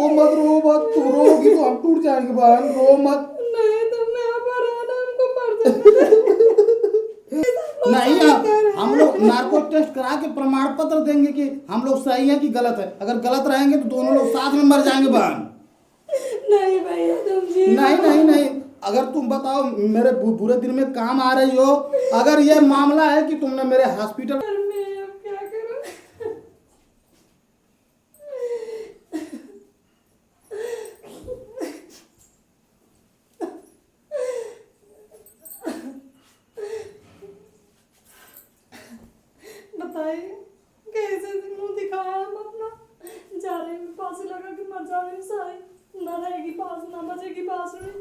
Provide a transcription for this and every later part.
रो मत, तू रोगी तो हम टूट जाएंगे बहन, रो मत। नहीं तुम यहाँ पर आना, हमको मर जाना। नहीं हम लोग नार्को टेस्ट करा के प्रमाण पत्र देंगे कि हम लोग सही है कि गलत है। अगर गलत रहेंगे तो दोनों लोग साथ में मर जाएंगे बहन। नहीं भैया तुम जी। नहीं नहीं नहीं, अगर तुम बताओ मेरे बुरे दिन में काम आ रही हो, अगर ये मामला है कि तुमने मेरे हॉस्पिटल मैं अब क्या करूं? बताइए कैसे मुंह दिखाया हम अपना? जा रहे हैं फांसी लगा के मर जावे सारी, ना रहेगी बांस ना बजेगी बांसुरी।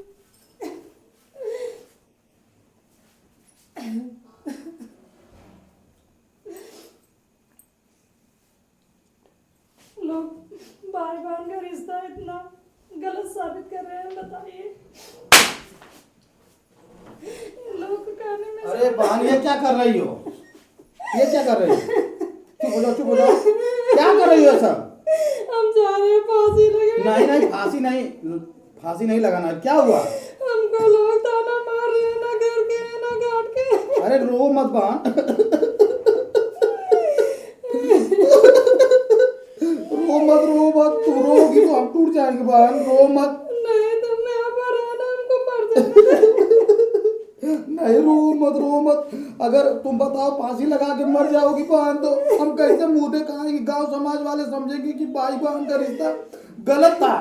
लोग भाई बहन का रिश्ता इतना गलत साबित कर रहे हैं, बताइए। लोग कहने में अरे बहन ये क्या कर रही हो, ये क्या कर रही हो? चुप हो जाओ, चुप हो जाओ, क्या कर रही हो सब? हम जा रहे हैं फांसी लगे। नहीं नहीं, फांसी नहीं लगाना। क्या हुआ? हमको लोग ताना मार रहे हैं, ना घर के ना घाट के। अरे रो मत बहन, रो मत, तू रोगी तो हम टूट जाएंगे बहन, रो मत। नहीं तुम यहाँ पर आना, हमको मर जाना। नहीं रो मत। अगर तुम बताओ फांसी लगा के मर जाओगी बहन तो हम कैसे मुंह दिखाएंगे? गांव समाज वाले समझेंगे कि भाई बहन का रिश्ता गलत था।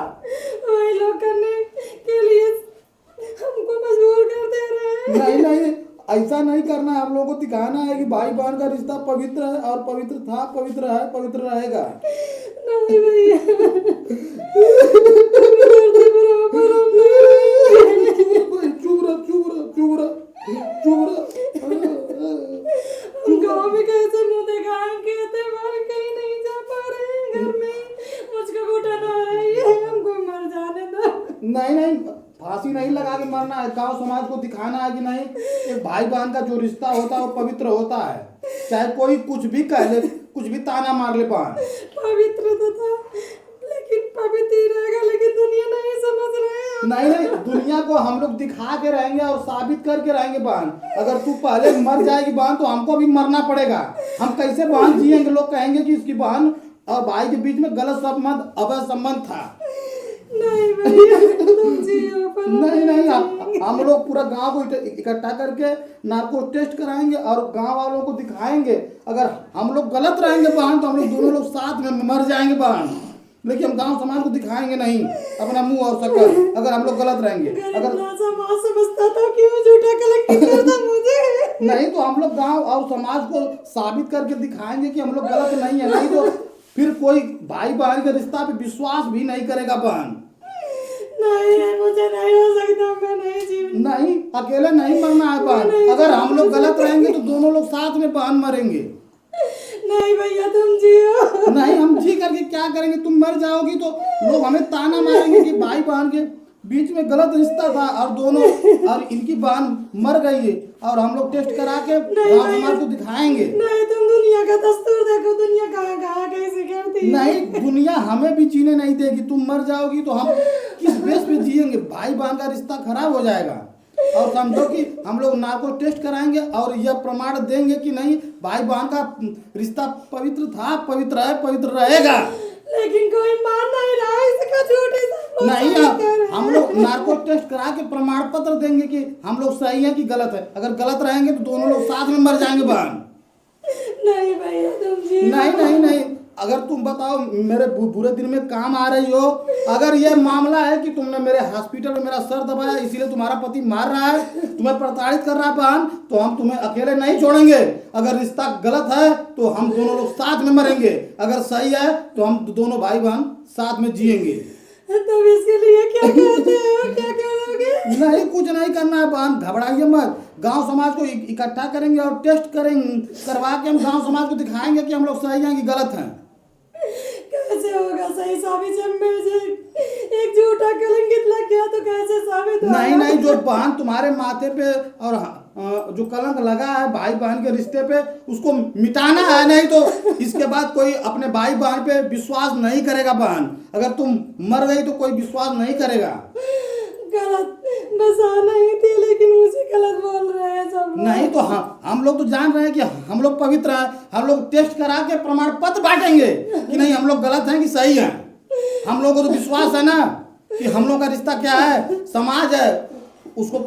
वही लोग करने के लिए हमको मजबूर कर दे रहे हैं। नहीं ऐसा नहीं करना है। हम लोगों को दिखाना है कि भाई बहन का रिश्ता पवित्र है, और पवित्र था, पवित्र है, पवित्र रहेगा। नहीं भैया, बराबर हम नहीं रहेंगे। चुप रह। हम गाँव में कैसे मुंह दिखाएंगे? त्योहार कहीं नहीं जा पा रहे हैं, घर में मुझको घुटन आ रही है, हमको मर जाने दो। नहीं फांसी नहीं लगा के मरना है। गांव समाज को दिखाना है कि नहीं, एक भाई बहन का जो रिश्ता होता है वो पवित्र होता है। चाहे कोई कुछ भी कह ले, कुछ भी ताना मार ले बहन। पवित्र तो था, लेकिन पवित्र ही रहेगा, लेकिन दुनिया नहीं समझ रहे हैं। नहीं दुनिया को हम लोग दिखा के रहेंगे और साबित करके रहेंगे बहन। अगर तू पहले मर जाएगी बहन तो हमको भी मरना पड़ेगा। हम कैसे बहन जिएंगे? लोग कहेंगे कि इसकी बहन और भाई के बीच में गलत संबंध, अवैध संबंध था। नहीं भैया तुम जियो पर नहीं हम लोग पूरा गांव को इकट्ठा करके नार्को टेस्ट कराएंगे और गांव वालों को दिखाएंगे। अगर हम लोग गलत रहेंगे बहन तो हम लोग दोनों लोग साथ में मर जाएंगे बहन। लेकिन हम गांव समाज को दिखाएंगे नहीं अपना मुंह और शक्ल, अगर हम लोग गलत रहेंगे। अगर समाज समझता था क्यों झूठा कलंकित करता मुझे। नहीं तो हम लोग गांव और समाज को साबित करके दिखाएंगे कि हम लोग गलत नहीं है। नहीं तो फिर कोई भाई बहन के रिश्ता पे विश्वास भी नहीं करेगा बहन। नहीं मुझे नहीं हो सकता, मैं नहीं जीव। नहीं अकेले नहीं मरना है बहन। अगर हम लोग गलत रहेंगे तो दोनों लोग साथ में बहन मरेंगे। नहीं भैया तुम जियो। नहीं हम जी करके क्या करेंगे? तुम मर जाओगी तो लोग हमें ताना मारेंगे कि भाई बहन के बीच में गलत रिश्ता था और दोनों और इनकी बहन मर गई है, और हम लोग टेस्ट करा के गांव समाज को दिखाएंगे। नहीं तुम दुनिया का दस्तूर देखो, दुनिया कहाँ कैसे करती है। नहीं दुनिया हमें भी जीने नहीं देगी। तुम मर जाओगी तो हम किस बेस पे जिएंगे? भाई बहन का रिश्ता खराब हो जाएगा। और समझो कि हम लोग नार्को टेस्ट कराएंगे और यह प्रमाण देंगे कि नहीं, भाई बहन का रिश्ता पवित्र था, पवित्र है, पवित्र रहेगा। लेकिन कोई मान नहीं रहा है, इसका झूठ है। नहीं हम लोग नार्को टेस्ट करा के प्रमाण पत्र देंगे कि हम लोग सही है कि गलत है। अगर गलत रहेंगे तो दोनों लोग साथ में मर जाएंगे बहन। नहीं भैया तुम जी। नहीं, अगर तुम बताओ मेरे बुरे दिन में काम आ रही हो, अगर ये मामला है कि तुमने मेरे हॉस्पिटल में मेरा सर दबाया इसीलिए तुम्हारा पति मार रहा है, तुम्हें प्रताड़ित कर रहा है बहन, तो हम तुम्हें अकेले नहीं छोड़ेंगे। अगर रिश्ता गलत है तो हम दोनों लोग साथ में मरेंगे। अगर सही है तो हम दोनों भाई बहन साथ में जिएंगे। तो इसके लिए क्या कहते हो, क्या करोगे? नहीं कुछ नहीं करना है बहन, घबराइए मत। गांव समाज को इकट्ठा करेंगे और टेस्ट करेंगे, करवा के हम गांव समाज को दिखाएंगे कि हम लोग सही हैं कि गलत हैं। कैसे होगा सही साबित? जब मुझे एक झूठा कलंकित लग गया तो कैसे साबित होगा? नहीं जो बहन तुम्हारे माथे पे और जो कलंक लगा है भाई बहन के रिश्ते पे उसको मिटाना है, नहीं तो इसके बाद कोई अपने भाई बहन पे विश्वास नहीं करेगा। बहन अगर तुम मर गई तो कोई विश्वास नहीं करेगा। गलत बसा नहीं थी, लेकिन मुझे गलत बोल रहे हैं सब लोग। नहीं तो हम लोग तो जान रहे हैं कि हम लोग पवित्र हैं। हम लोग टेस्ट करा के प्रमाण पत्र बांटेंगे कि नहीं हम लोग गलत हैं कि सही हैं। हम लोगों को तो विश्वास है ना कि हम लोग का रिश्ता क्या है, समाज है, उसको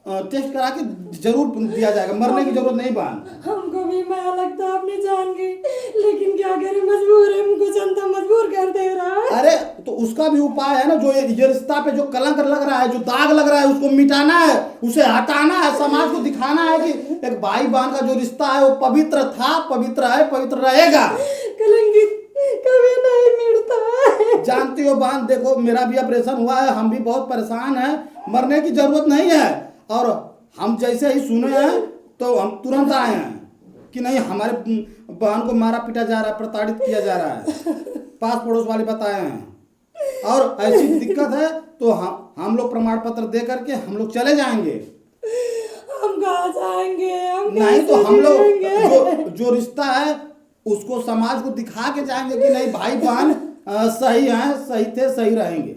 टेस्ट करा के जरूर दिया जाएगा। मरने की जरूरत नहीं बहन। हमको भी माया लगता है अपनी जान की, लेकिन क्या करें, मजबूर है, हमको जनता मजबूर कर दे रहा है। अरे तो उसका भी उपाय है ना, जो ये रिश्ता पे जो कलंक लग रहा है, जो दाग लग रहा है, उसको मिटाना है, उसे हटाना है, समाज को दिखाना है कि एक भाई बहन का जो रिश्ता है वो पवित्र था, पवित्र है, पवित्र रहेगा। कलंकित कभी नहीं मिटता है। जानती हो बहन, देखो मेरा भी ऑपरेशन हुआ है, हम भी बहुत परेशान हैं। मरने की जरूरत नहीं है। और हम जैसे ही सुने हैं तो हम तुरंत आए हैं कि नहीं हमारे बहन को मारा पीटा जा रहा है, प्रताड़ित किया जा रहा है, पास पड़ोस वाले बताए हैं। और ऐसी दिक्कत है तो हम लोग प्रमाण पत्र दे करके हम लोग चले जाएंगे। हम कहाँ जाएंगे, हम नहीं तो कैसे हम जिएंगे? जो रिश्ता है उसको समाज को दिखा के जाएंगे कि नहीं भाई बहन सही हैं, सही थे, सही रहेंगे।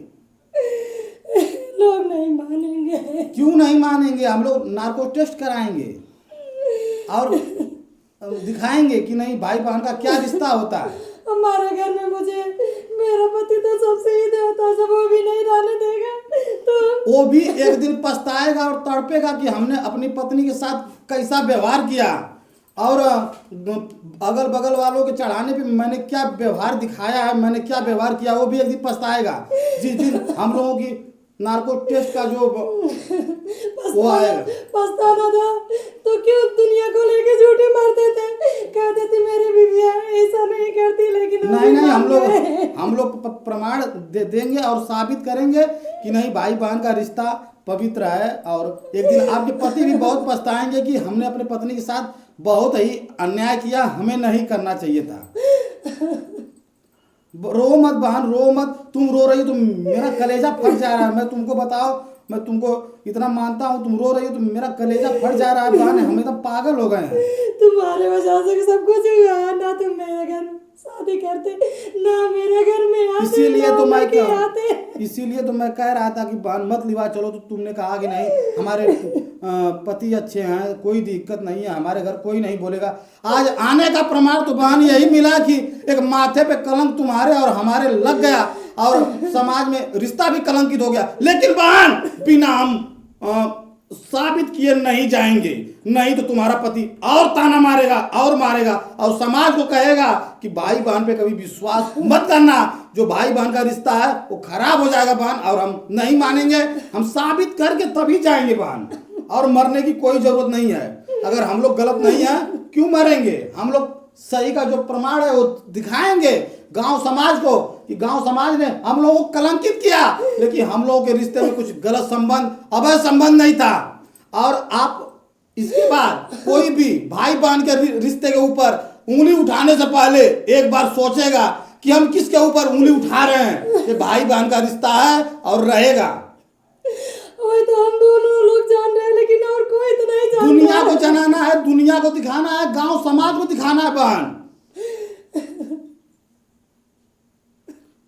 लोग नहीं मानेंगे। क्यों नहीं मानेंगे? हम लोग नार्को टेस्ट कराएंगे और दिखाएंगे कि नहीं भाई बहन का क्या रिश्ता होता है। हमारे घर में मुझे मेरा पति तो सबसे ही देता है, जब वो भी नहीं रहने देगा तो वो भी एक दिन पछताएगा और तड़पेगा कि हमने अपनी पत्नी के साथ कैसा व्यवहार किया और अगल बगल वालों के चढ़ाने पे मैंने क्या व्यवहार दिखाया है, मैंने क्या व्यवहार किया, वो भी एक दिन पछताएगा। जिस दिन हम लोगों की नार्को टेस्ट का जो वो आएगा। पछताना था तो क्यों दुनिया को लेके झूठे मारते थे, कहते थे मेरी बीवी ऐसा नहीं करती, लेकिन वो नहीं भी नहीं मान गए। हम लोग प्रमाण देंगे और साबित करेंगे कि नहीं भाई बहन का रिश्ता पवित्र है। और एक दिन आपके पति भी बहुत पछताएंगे कि हमने अपने पत्नी के साथ बहुत ही अन्याय किया, हमें नहीं करना चाहिए था। रो मत बहन, रो मत। तुम रो रही हो तो मेरा कलेजा फट जा रहा है। मैं तुमको बताओ, मैं तुमको इतना मानता हूँ, तुम रो रही हो तो मेरा कलेजा फट जा रहा है बहन। हम एकदम पागल हो गए हैं। तुम्हारे वजह से सब कुछ हुआ है ना। तुम मेरे घर में शादी करते ना, मेरे घर में आते, इसीलिए ना तो मैं लेके आते। इसीलिए तो मैं कह रहा था कि बहन मत लिवा चलो, तो तुमने कहा कि नहीं हमारे पति अच्छे हैं, कोई दिक्कत नहीं है, हमारे घर कोई नहीं बोलेगा। आज आने का प्रमाण तो बहन यही मिला कि एक माथे पे कलंक तुम्हारे और हमारे लग गया और समाज में रिश्ता भी कलंकित हो गया। लेकिन बहन बिना हम साबित किए नहीं जाएंगे, नहीं तो तुम्हारा पति और ताना मारेगा और मारेगा और समाज को कहेगा कि भाई बहन पे कभी विश्वास मत करना, जो भाई बहन का रिश्ता है वो खराब हो जाएगा बहन। और हम नहीं मानेंगे, हम साबित करके तभी जाएंगे बहन। और मरने की कोई जरूरत नहीं है। अगर हम लोग गलत नहीं है क्यों मरेंगे? हम लोग सही का जो प्रमाण है वो दिखाएंगे गांव समाज को कि गांव समाज ने हम लोगों को कलंकित किया, लेकिन हम लोगों के रिश्ते में कुछ गलत संबंध, अवैध संबंध नहीं था। और आप इसके बाद कोई भी भाई बहन के रिश्ते के ऊपर उंगली उठाने से पहले एक बार सोचेगा कि हम किसके ऊपर उंगली उठा रहे हैं। ये भाई बहन का रिश्ता है और रहेगा। वही तो हम दोनों लोग जान रहे हैं, लेकिन और कोई तो नहीं जान दुनिया रहा को है। जनाना है, दुनिया को दिखाना है, गांव समाज को दिखाना है बहन।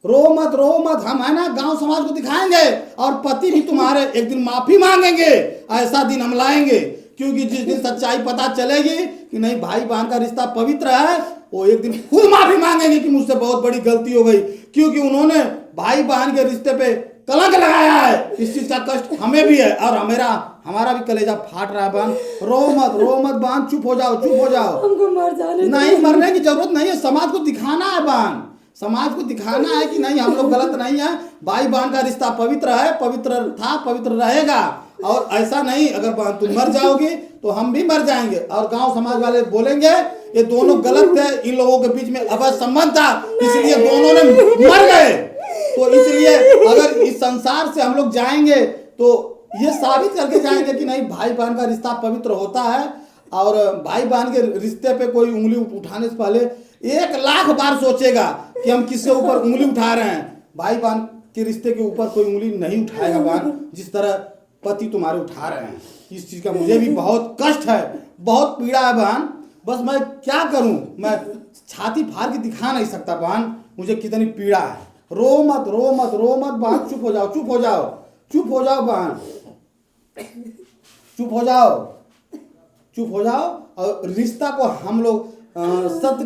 रो मत, हम है ना गांव समाज को दिखाएंगे और पति भी तुम्हारे एक दिन माफी मांगेंगे। ऐसा दिन हम लाएंगे, क्योंकि जिस दिन सच्चाई पता चलेगी कि नहीं भाई बहन का रिश्ता पवित्र है, वो एक दिन खुद माफी मांगेंगे कि मुझसे बहुत बड़ी गलती हो गई, क्योंकि उन्होंने भाई बहन के रिश्ते पे कलंक लगाया है। इस चीज का कष्ट हमें भी है और हमारा भी कलेजा फाट रहा है बहन। रो मत बहन, चुप हो जाओ। हमको मर जाने दो। नहीं, मरने की जरूरत नहीं है। समाज को दिखाना है बहन, समाज को दिखाना है कि नहीं हम लोग गलत नहीं है। भाई बहन का रिश्ता पवित्र है, पवित्र था, पवित्र रहेगा। और ऐसा नहीं, अगर बहन तुम मर जाओगी तो हम भी मर जाएंगे और गांव समाज वाले बोलेंगे ये दोनों गलत थे, इन लोगों के बीच में अवैध संबंध था, इसलिए दोनों ने मर गए। तो इसलिए अगर इस संसार से हम लोग जाएंगे तो ये साबित करके जाएंगे कि नहीं भाई बहन का रिश्ता पवित्र होता है। और भाई बहन के रिश्ते पे कोई उंगली उठाने से पहले 1,00,000 बार सोचेगा कि हम किसके ऊपर उंगली उठा रहे हैं। भाई बहन के रिश्ते के ऊपर कोई उंगली नहीं उठाएगा बहन, जिस तरह पति तुम्हारे उठा रहे हैं। इस चीज़ का मुझे भी बहुत कष्ट है, बहुत पीड़ा है बहन। बस मैं क्या करूं, मैं छाती फाड़ के दिखा नहीं सकता बहन मुझे कितनी पीड़ा है। रो मत रो मत रो मत बहन, चुप हो जाओ चुप हो जाओ चुप हो जाओ बहन, चुप हो जाओ चुप हो जाओ। और रिश्ता को हम लोग सत्य का